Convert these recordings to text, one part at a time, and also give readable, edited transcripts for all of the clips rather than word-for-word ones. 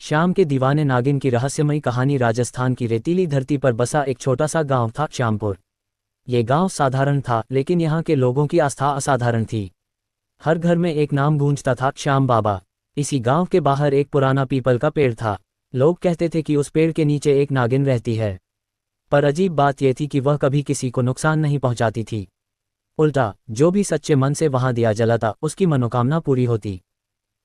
श्याम के दीवाने नागिन की रहस्यमयी कहानी। राजस्थान की रेतीली धरती पर बसा एक छोटा सा गांव था श्यामपुर। ये गांव साधारण था, लेकिन यहाँ के लोगों की आस्था असाधारण थी। हर घर में एक नाम गूंजता था, श्याम बाबा। इसी गांव के बाहर एक पुराना पीपल का पेड़ था। लोग कहते थे कि उस पेड़ के नीचे एक नागिन रहती है। पर अजीब बात यह थी कि वह कभी किसी को नुकसान नहीं पहुंचाती थी। उल्टा, जो भी सच्चे मन से वहां दिया जलाता, उसकी मनोकामना पूरी होती।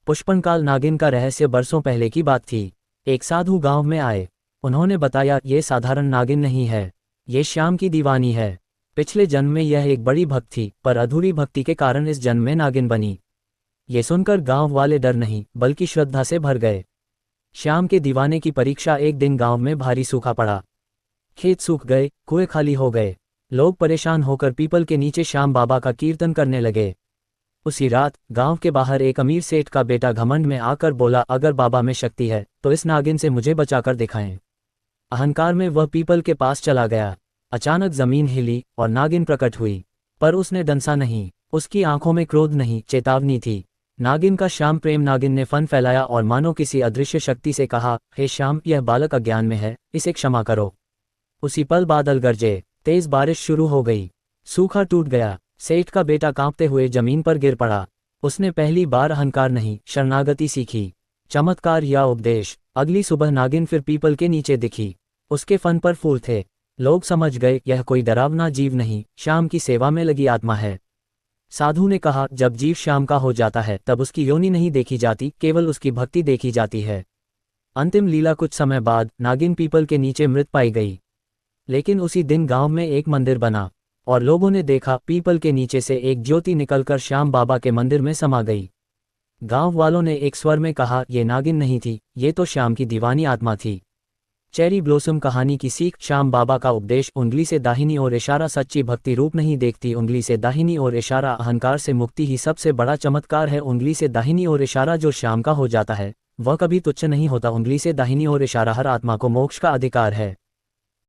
पुष्पनकाल नागिन का रहस्य बरसों पहले की बात थी। एक साधु गांव में आए। उन्होंने बताया, ये साधारण नागिन नहीं है, ये श्याम की दीवानी है। पिछले जन्म में यह एक बड़ी भक्त थी, पर अधूरी भक्ति के कारण इस जन्म में नागिन बनी। ये सुनकर गांव वाले डर नहीं बल्कि श्रद्धा से भर गए। श्याम के दीवाने की परीक्षा। एक दिन गांव में भारी सूखा पड़ा। खेत सूख गए, कुएं खाली हो गए। लोग परेशान होकर पीपल के नीचे श्याम बाबा का कीर्तन करने लगे। उसी रात गांव के बाहर एक अमीर सेठ का बेटा घमंड में आकर बोला, अगर बाबा में शक्ति है तो इस नागिन से मुझे बचाकर दिखाएं। अहंकार में वह पीपल के पास चला गया। अचानक जमीन हिली और नागिन प्रकट हुई, पर उसने डंसा नहीं। उसकी आंखों में क्रोध नहीं, चेतावनी थी। नागिन का श्याम प्रेम। नागिन ने फन फैलाया और मानो किसी अदृश्य शक्ति से कहा, हे श्याम, यह बालक अज्ञान में है, इसे क्षमा करो। उसी पल बादल गरजे, तेज बारिश शुरू हो गई। सूखा टूट गया। सेठ का बेटा कांपते हुए जमीन पर गिर पड़ा। उसने पहली बार अहंकार नहीं, शरणागति सीखी। चमत्कार या उपदेश। अगली सुबह नागिन फिर पीपल के नीचे दिखी। उसके फन पर फूल थे। लोग समझ गए, यह कोई डरावना जीव नहीं, श्याम की सेवा में लगी आत्मा है। साधु ने कहा, जब जीव श्याम का हो जाता है तब उसकी योनि नहीं देखी जाती, केवल उसकी भक्ति देखी जाती है। अंतिम लीला। कुछ समय बाद नागिन पीपल के नीचे मृत पाई गई। लेकिन उसी दिन गांव में एक मंदिर बना और लोगों ने देखा, पीपल के नीचे से एक ज्योति निकलकर श्याम बाबा के मंदिर में समा गई। गांव वालों ने एक स्वर में कहा, ये नागिन नहीं थी, ये तो श्याम की दीवानी आत्मा थी। चेरी ब्लॉसम कहानी की सीख। श्याम बाबा का उपदेश। उंगली से दाहिनी ओर इशारा सच्ची भक्ति रूप नहीं देखती। उंगली से दाहिनी ओर इशारा। अहंकार से मुक्ति ही सबसे बड़ा चमत्कार है। उंगली से दाहिनी ओर इशारा। जो श्याम का हो जाता है वह कभी तुच्छ नहीं होता। उंगली से दाहिनी ओर इशारा। हर आत्मा को मोक्ष का अधिकार है।